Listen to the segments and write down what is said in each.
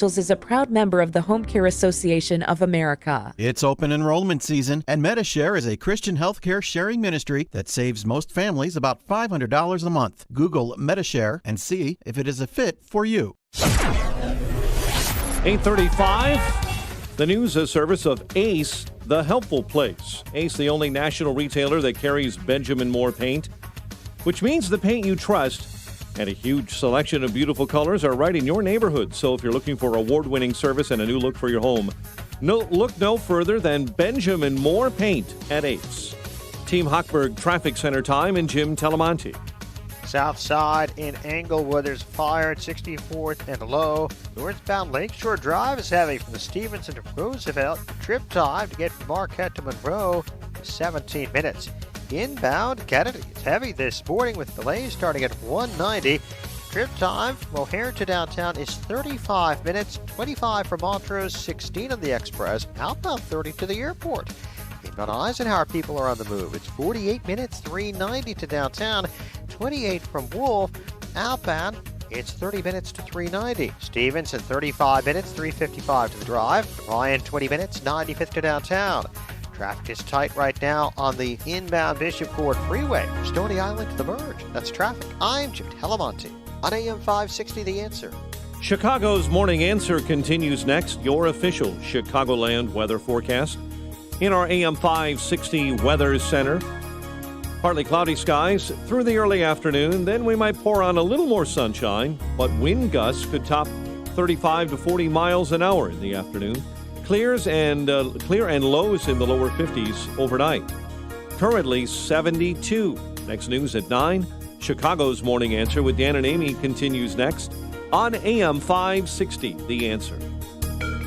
is a proud member of the Home Care Association of America. It's open enrollment season, and MediShare is a Christian healthcare sharing ministry that saves most families about $500 a month. Google MediShare and see if it is a fit for you. 8:35. The news service of Ace, the helpful place. Ace, the only national retailer that carries Benjamin Moore paint, which means the paint you trust. And a huge selection of beautiful colors are right in your neighborhood. So if you're looking for award-winning service and a new look for your home, look no further than Benjamin Moore Paint at Ace. Team Hochberg Traffic Center time and Jim Telemonti. South side in Englewood, there's fire at 64th and Low. Northbound Lakeshore Drive is heavy from the Stevenson to Roosevelt. Trip time to get from Marquette to Monroe is 17 minutes. Inbound Kennedy is heavy this morning with delays starting at 190. Trip time from O'Hare to downtown is 35 minutes, 25 from Montrose, 16 on the Express, outbound 30 to the airport. Inbound Eisenhower people are on the move. It's 48 minutes, 390 to downtown, 28 from Wolf, outbound. It's 30 minutes to 390. Stevenson, 35 minutes, 355 to the drive. Ryan, 20 minutes, 95th to downtown. Traffic is tight right now on the inbound Bishop Ford Freeway from Stony Island to the Merge. That's traffic. I'm Jim Telemonti on AM 560 The Answer. Chicago's Morning Answer continues next. Your official Chicagoland weather forecast. In our AM 560 Weather Center, partly cloudy skies through the early afternoon. Then we might pour on a little more sunshine, but wind gusts could top 35 to 40 miles an hour in the afternoon. Clear and lows in the lower 50s overnight. Currently 72. Next news at 9. Chicago's Morning Answer with Dan and Amy continues next on AM 560, The Answer.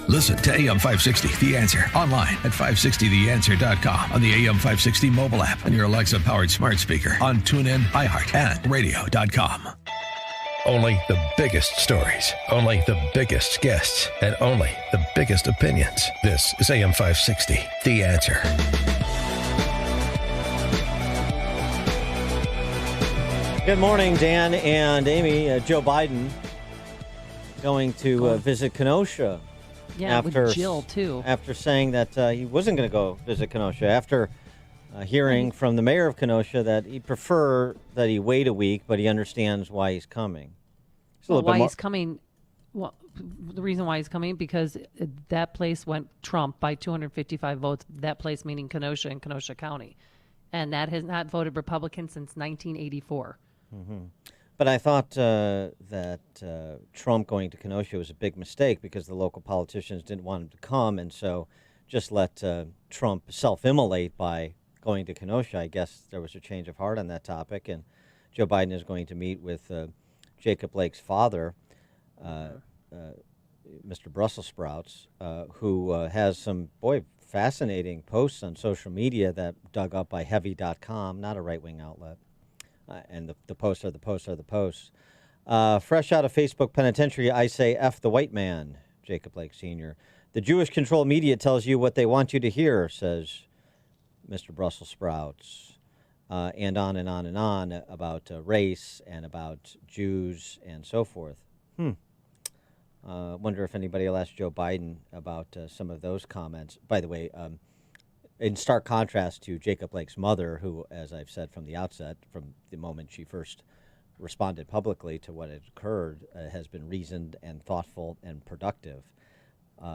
Listen to AM 560, The Answer, online at 560theanswer.com, on the AM 560 mobile app, on your Alexa-powered smart speaker, on TuneIn, iHeart, and radio.com. Only the biggest stories, only the biggest guests, and only the biggest opinions. This is AM 560, The Answer. Good morning, Dan and Amy. Joe Biden going to visit Kenosha. Yeah, with Jill, too. After saying that he wasn't going to go visit Kenosha. After hearing from the mayor of Kenosha that he'd prefer that he wait a week, but he understands why he's coming. He's coming, well, the reason why he's coming, because that place went Trump by 255 votes, that place meaning Kenosha and Kenosha County. And that has not voted Republican since 1984. Mm-hmm. But I thought that Trump going to Kenosha was a big mistake because the local politicians didn't want him to come, and so just let Trump self-immolate by going to Kenosha. I guess there was a change of heart on that topic, and Joe Biden is going to meet with Jacob Blake's father, Mr. Brussels Sprouts, who has some, fascinating posts on social media that dug up by Heavy.com, not a right-wing outlet. And the posts are the posts are the posts. Fresh out of Facebook penitentiary, I say F the white man, Jacob Blake Sr. The Jewish-controlled media tells you what they want you to hear, says Mr. Brussels Sprouts. And on and on and on about race and about Jews and so forth. Wonder if anybody will ask Joe Biden about some of those comments. By the way, in stark contrast to Jacob Blake's mother, who, as I've said from the outset, from the moment she first responded publicly to what had occurred, has been reasoned and thoughtful and productive.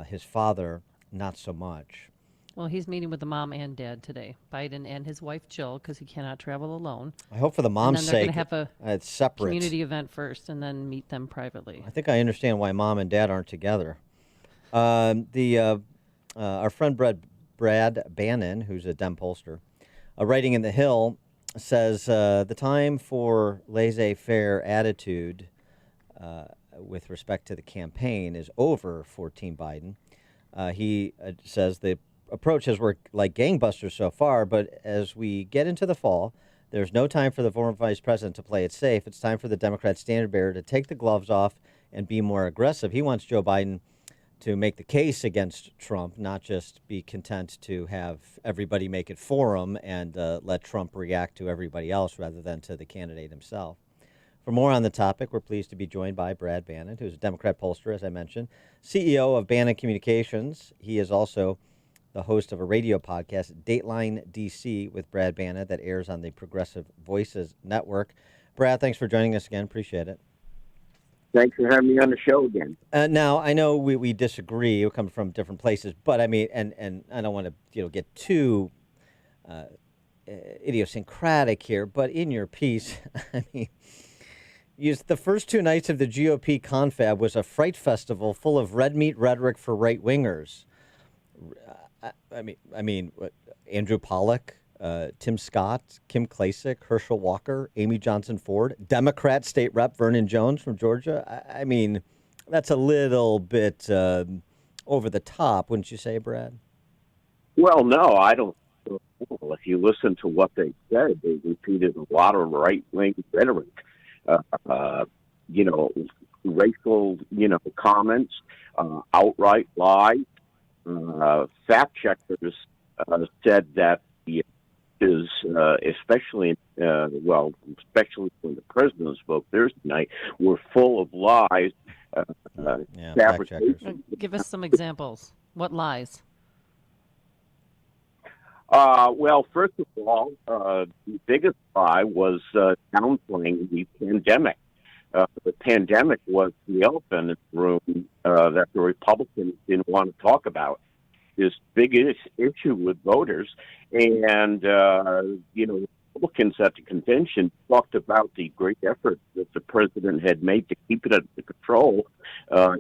His father, not so much. Well, he's meeting with the mom and dad today, Biden and his wife Jill, because he cannot travel alone. I hope for the mom's sake, they're going to have a it's separate community event first, and then meet them privately. I think I understand why mom and dad aren't together. Our friend Brad Bannon, who's a Dem pollster, writing in The Hill, says the time for laissez-faire attitude with respect to the campaign is over for Team Biden. He says the approach has worked like gangbusters so far, but as we get into the fall, there's no time for the former vice president to play it safe. It's time for the Democrat standard bearer to take the gloves off and be more aggressive. He wants Joe Biden to make the case against Trump, not just be content to have everybody make it for him and let Trump react to everybody else rather than to the candidate himself. For more on the topic, we're pleased to be joined by Brad Bannon, who's a Democrat pollster, as I mentioned, CEO of Bannon Communications. He is also the host of a radio podcast, Dateline DC, with Brad Bannon, that airs on the Progressive Voices Network. Brad, thanks for joining us again. Appreciate it. Thanks for having me on the show again. Now, I know we disagree. We come from different places, but I mean, and I don't want to get too idiosyncratic here, but in your piece, I mean, the first 2 nights of the GOP confab was a fright festival full of red meat rhetoric for right-wingers. I mean, Andrew Pollack, Tim Scott, Kim Klacik, Herschel Walker, Amy Johnson Ford, Democrat State Rep Vernon Jones from Georgia. I mean, that's a little bit over the top, wouldn't you say, Brad? Well, no, I don't. If you listen to what they said, they repeated a lot of right-wing rhetoric. Racial, comments, outright lies. Fact checkers said that especially when the president spoke Thursday night, were full of lies. Fabrication. Give us some examples. What lies? Well, first of all, the biggest lie was downplaying the pandemic. The pandemic was the elephant in the room that the Republicans didn't want to talk about. This biggest issue with voters, and Republicans at the convention talked about the great effort that the president had made to keep it under control,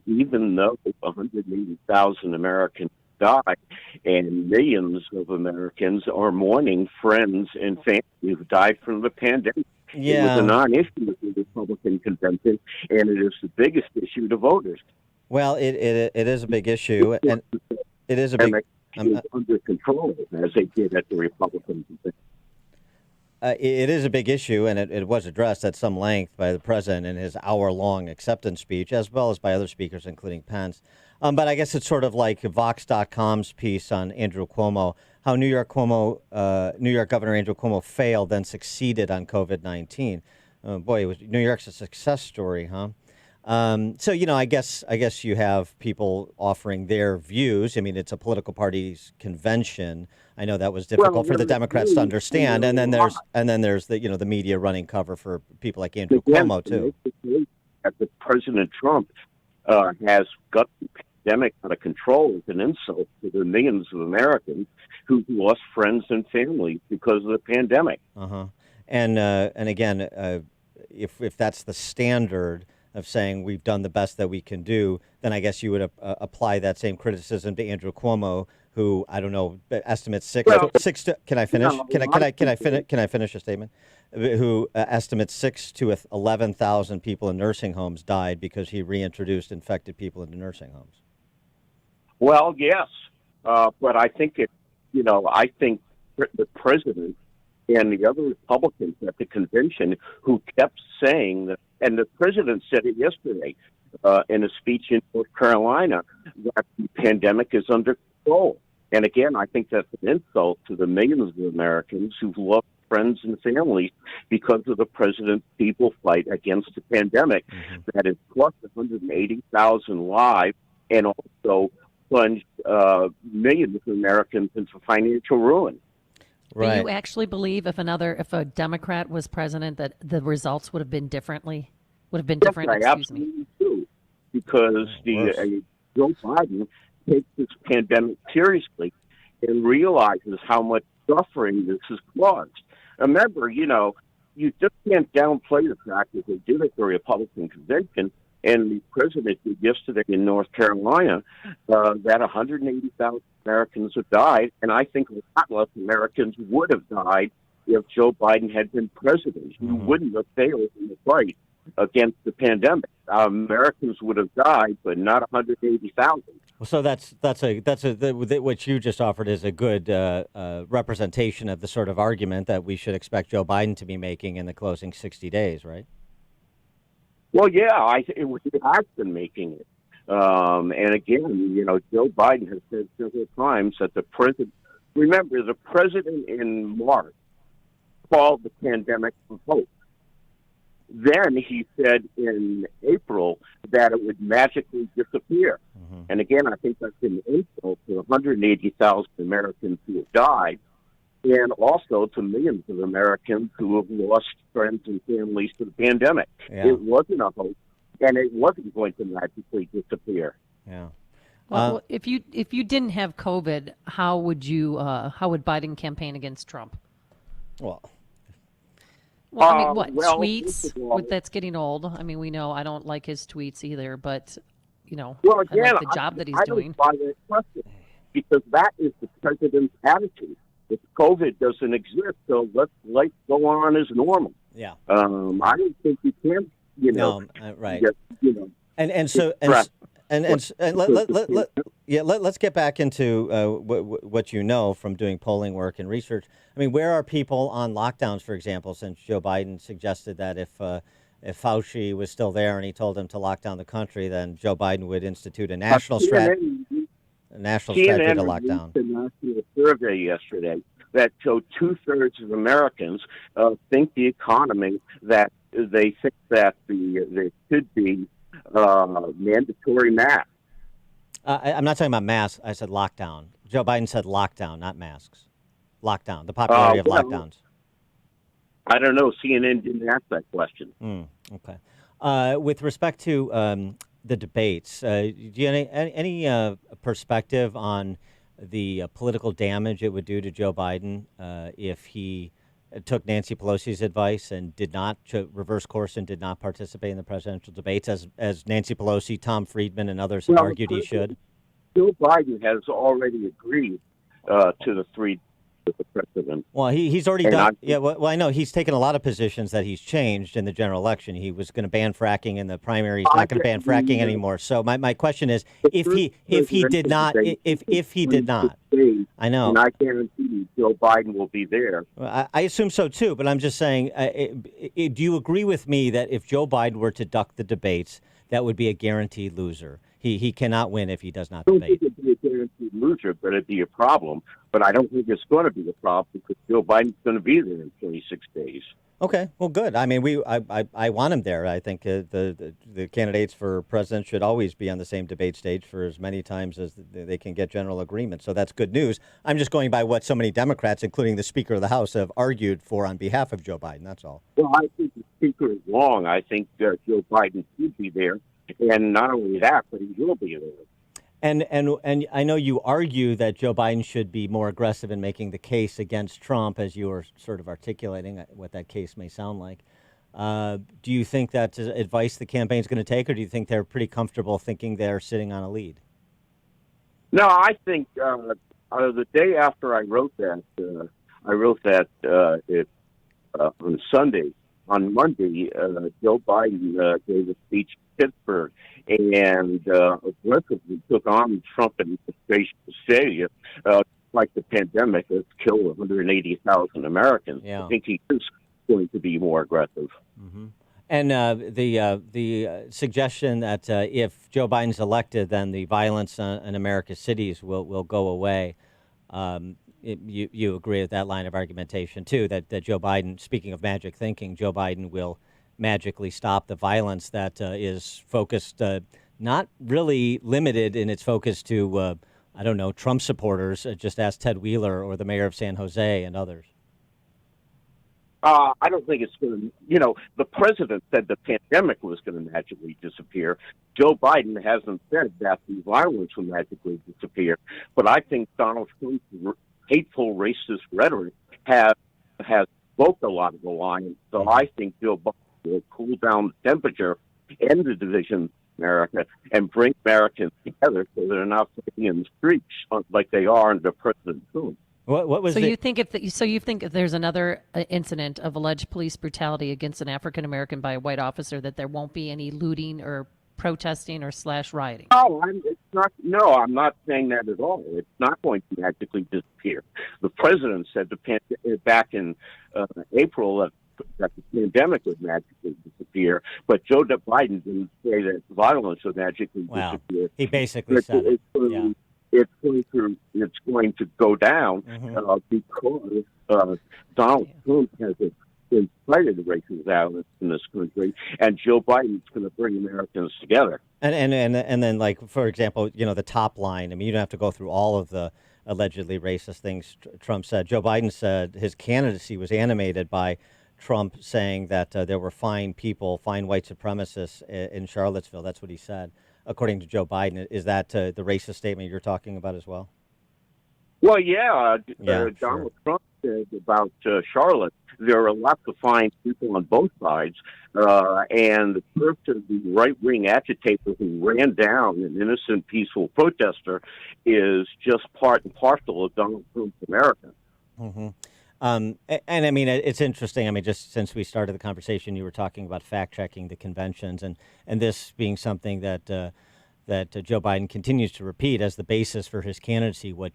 even though 180,000 Americans died, and millions of Americans are mourning friends and family who died from the pandemic. Yeah. It was a non-issue at the Republican convention, and it is the biggest issue to voters. Well, it is a big issue, and it is a big under control, as they did at the Republican convention. It is a big issue, and it was addressed at some length by the president in his hour-long acceptance speech, as well as by other speakers, including Pence. But I guess it's sort of like Vox.com's piece on Andrew Cuomo, how New York Governor Andrew Cuomo failed, then succeeded on COVID-19. New York's a success story, huh? So, I guess you have people offering their views. I mean, it's a political party's convention. I know that was difficult for the Democrats to understand. And then there's the media running cover for people like Andrew Cuomo, too. That President Trump has got the pandemic out of control is an insult to the millions of Americans who lost friends and family because of the pandemic. Uh-huh. And again, if that's the standard of saying we've done the best that we can do, then I guess you would apply that same criticism to Andrew Cuomo, who I don't know estimates six. Can I finish? Can I finish a statement? Who estimates 6,000 to 11,000 people in nursing homes died because he reintroduced infected people into nursing homes. Well, yes, but I think I think the president and the other Republicans at the convention who kept saying that, and the president said it yesterday in a speech in North Carolina, that the pandemic is under control. And again, I think that's an insult to the millions of Americans who've lost friends and families because of the president's feeble fight against the pandemic that has cost 180,000 lives and also plunged millions of Americans into financial ruin. Right. Do you actually believe if a Democrat was president that the results would have been different? I absolutely do, because Joe Biden takes this pandemic seriously and realizes how much suffering this has caused. Remember, you just can't downplay the fact that they did at the Republican convention, and the president did yesterday in North Carolina, that 180,000 Americans have died, and I think a lot less Americans would have died if Joe Biden had been president. He wouldn't have failed in the fight against the pandemic. Americans would have died, but not 180,000. Well, so that's what you just offered is a good representation of the sort of argument that we should expect Joe Biden to be making in the closing 60 days, right? Well, yeah, he has been making it. And again, Joe Biden has said several times that the president in March called the pandemic a hoax. then he said in April that it would magically disappear. Mm-hmm. And again, I think that's an insult to 180,000 Americans who have died, and also to millions of Americans who have lost friends and families to the pandemic. Yeah. It wasn't a hoax, and it wasn't going to magically disappear. Yeah. Well, if you didn't have COVID, how would Biden campaign against Trump? Well, I mean, what tweets? That's getting old. I mean, we know I don't like his tweets either, but again, I like the job that he's doing. I don't buy that question because that is the president's attitude. If COVID doesn't exist, so let's life go on as normal. Yeah. I don't think you can. Right. Just, let's get back into what you know from doing polling work and research. I mean, where are people on lockdowns, for example, since Joe Biden suggested that if Fauci was still there and he told them to lock down the country, then Joe Biden would institute a national strategy to lock down. A national survey yesterday that showed 2/3 of Americans think the economy, that they think that there should be mandatory masks. I'm not talking about masks. I said lockdown. Joe Biden said lockdown, not masks. Lockdown, the popularity of lockdowns. I don't know. CNN didn't ask that question. Okay. With respect to the debates, do you have any perspective on the political damage it would do to Joe Biden if he took Nancy Pelosi's advice and did not reverse course and did not participate in the presidential debates, as Nancy Pelosi, Tom Friedman, and others have argued he should? Joe Biden has already agreed to the three with the president. Well, he's already done. Well, I know he's taken a lot of positions that he's changed in the general election. He was going to ban fracking in the primary. He's not going to ban fracking anymor. So my question is, if he did not, I know. And I guarantee you Joe Biden will be there. I assume so too. But I'm just saying, do you agree with me that if Joe Biden were to duck the debates, that would be a guaranteed loser? He cannot win if he does not debate. I don't think it'd be a guaranteed loser, but it'd be a problem. But I don't think it's going to be a problem because Joe Biden's going to be there in 26 days. Okay, well, good. I mean, I want him there. I think the candidates for president should always be on the same debate stage for as many times as they can get general agreement. So that's good news. I'm just going by what so many Democrats, including the Speaker of the House, have argued for on behalf of Joe Biden. That's all. Well, I think the Speaker is wrong. I think Joe Biden should be there. And not only that, but he will be there. And I know you argue that Joe Biden should be more aggressive in making the case against Trump, as you were sort of articulating what that case may sound like. Do you think that's advice the campaign's going to take, or do you think they're pretty comfortable thinking they're sitting on a lead? No, I think the day after I wrote that on Sunday. On Monday, Joe Biden gave a speech in Pittsburgh and aggressively took on Trump administration stadium. Like the pandemic has killed 180,000 Americans. Yeah. I think he is going to be more aggressive. Mm-hmm. And the suggestion that if Joe Biden's elected, then the violence in America's cities will go away. You agree with that line of argumentation, too, that Joe Biden, speaking of magic thinking, Joe Biden will magically stop the violence that is focused, not really limited in its focus to, Trump supporters. Just ask Ted Wheeler or the mayor of San Jose and others. I don't think it's going to, the president said the pandemic was going to magically disappear. Joe Biden hasn't said that the violence will magically disappear. But I think Donald Trump's hateful racist rhetoric has evoked a lot of the line. So I think Joe Biden will cool down the temperature, end the division in America, and bring Americans together so they're not fighting in the streets like they are under President Trump. You think if there's another incident of alleged police brutality against an African American by a white officer, that there won't be any looting or protesting or /rioting? I'm not saying that at all. It's not going to magically disappear. The president said back in April that the pandemic would magically disappear, but Joe Biden didn't say that violence would magically disappear. He basically said it. It's going to go down because Donald Trump has in spite of the racist violence in this country, and Joe Biden's going to bring Americans together. And then, like, for example, the top line. I mean, you don't have to go through all of the allegedly racist things Trump said. Joe Biden said his candidacy was animated by Trump saying that there were fine people, fine white supremacists in Charlottesville. That's what he said, according to Joe Biden. Is that the racist statement you're talking about as well? Well, yeah, sure. Donald Trump said about Charlotte, there are lots of fine people on both sides, and the first of the right-wing agitator who ran down an innocent, peaceful protester is just part and parcel of Donald Trump's America. Mm-hmm. And I mean, it's interesting. I mean, just since we started the conversation, you were talking about fact-checking the conventions, and this being something that Joe Biden continues to repeat as the basis for his candidacy, what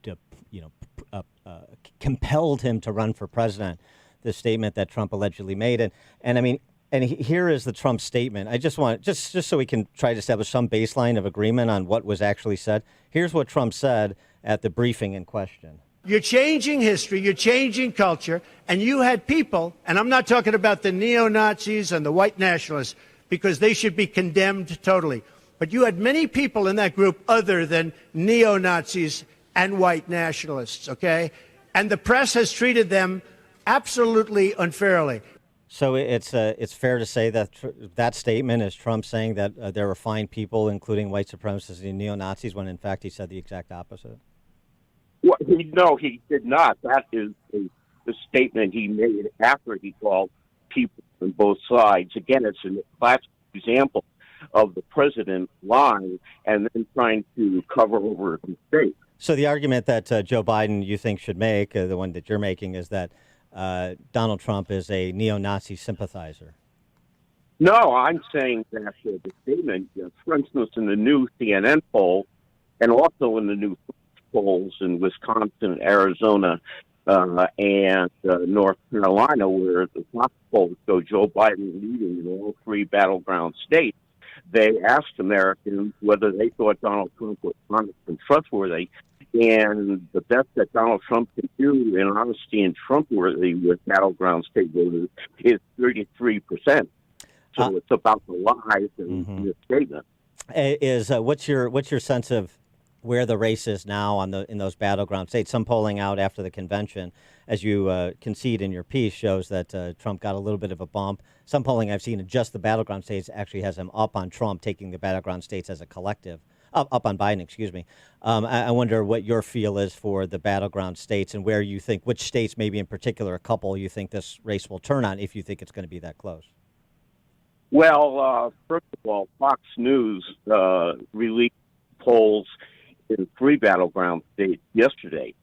compelled him to run for president. The statement that Trump allegedly made, and I mean, here is the Trump statement. I just want just so we can try to establish some baseline of agreement on what was actually said. Here's what Trump said at the briefing in question. You're changing history, you're changing culture, and you had people, and I'm not talking about the neo-Nazis and the white nationalists, because they should be condemned totally. But you had many people in that group other than neo-Nazis and white nationalists, okay? And the press has treated them absolutely unfairly. So it's fair to say that that statement is Trump saying that there were fine people, including white supremacists and neo-Nazis, when in fact he said the exact opposite? Well, no, he did not. That is the statement he made after he called people on both sides. Again, it's a classic example of the president lying and then trying to cover over a mistake. So the argument that Joe Biden, you think, should make, the one that you're making, is that Donald Trump is a neo-Nazi sympathizer. No, I'm saying that the statement, for instance, in the new CNN poll and also in the new polls in Wisconsin, Arizona, and North Carolina, where the top polls show Joe Biden leading in all three battleground states, they asked Americans whether they thought Donald Trump was honest and trustworthy. And the best that Donald Trump can do in honesty and trustworthy with battleground state voters is 33%. So it's about the lies in this statement. What's your sense of where the race is now in those battleground states? Some polling out after the convention, as you concede in your piece, shows that Trump got a little bit of a bump. Some polling I've seen in just the battleground states actually has him up on Trump, taking the battleground states as a collective. Up on Biden, excuse me. I wonder what your feel is for the battleground states and where you think, which states maybe in particular, a couple you think this race will turn on if you think it's going to be that close. Well, first of all, Fox News released polls in three battleground states yesterday.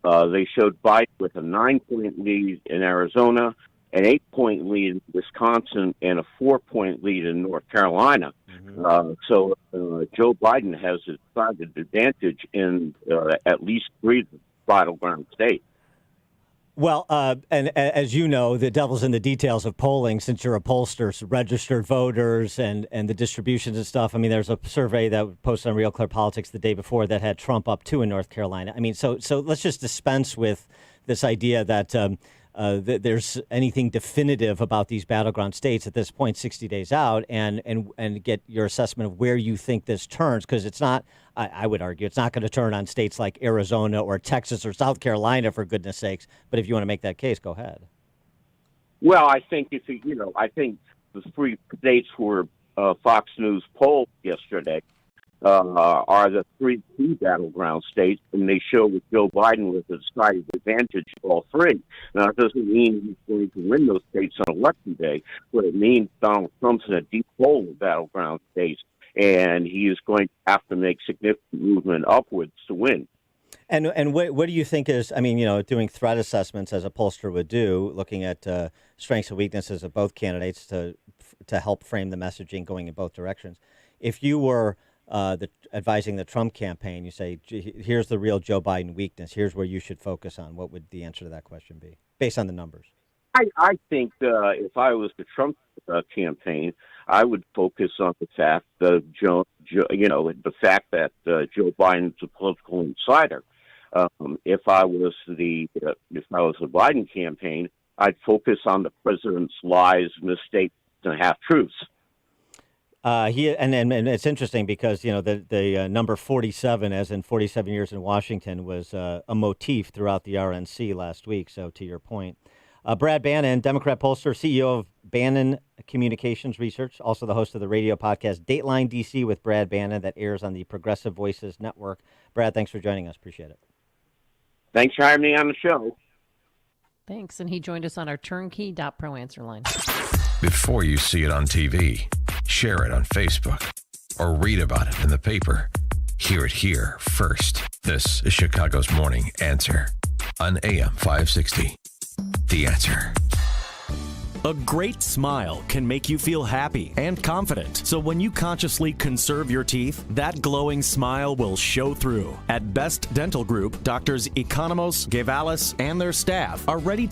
They showed Biden with a 9-point lead in Arizona, an 8-point lead in Wisconsin, and a 4-point lead in North Carolina. So Joe Biden has a decided advantage in at least three battleground states. Well, and as you know, the devil's in the details of polling, since you're a pollster, so registered voters and the distributions and stuff. I mean, there's a survey that was posted on Real Clear Politics the day before that had Trump up 2 in North Carolina. I mean, so let's just dispense with this idea that there's anything definitive about these battleground states at this point, 60 days out, and get your assessment of where you think this turns, because it's not, I would argue, it's not going to turn on states like Arizona or Texas or South Carolina, for goodness sakes. But if you want to make that case, go ahead. Well, I think I think the three states where Fox News polled yesterday are the three key battleground states, and they show with Joe Biden with a decided advantage of all three. Now, it doesn't mean he's going to win those states on Election Day, but it means Donald Trump's in a deep hole in battleground states, and he is going to have to make significant movement upwards to win. And what do you think is, I mean, doing threat assessments as a pollster would do, looking at strengths and weaknesses of both candidates to help frame the messaging going in both directions. If you were advising the Trump campaign, you say, here's the real Joe Biden weakness. Here's where you should focus on. What would the answer to that question be, based on the numbers? I think if I was the Trump campaign, I would focus on the fact that Joe Biden's a political insider. If I was the Biden campaign, I'd focus on the president's lies, mistakes, and half-truths. And it's interesting because, the number 47, as in 47 years in Washington, was a motif throughout the RNC last week. So to your point, Brad Bannon, Democrat pollster, CEO of Bannon Communications Research, also the host of the radio podcast Dateline DC with Brad Bannon that airs on the Progressive Voices Network. Brad, thanks for joining us. Appreciate it. Thanks for having me on the show. Thanks. And he joined us on our turnkey.pro answer line. Before you see it on TV, share it on Facebook, or read about it in the paper. Hear it here first. This is Chicago's Morning Answer on AM 560. The Answer. A great smile can make you feel happy and confident. So when you consciously conserve your teeth, that glowing smile will show through. At Best Dental Group, doctors Economos, Gavalis, and their staff are ready to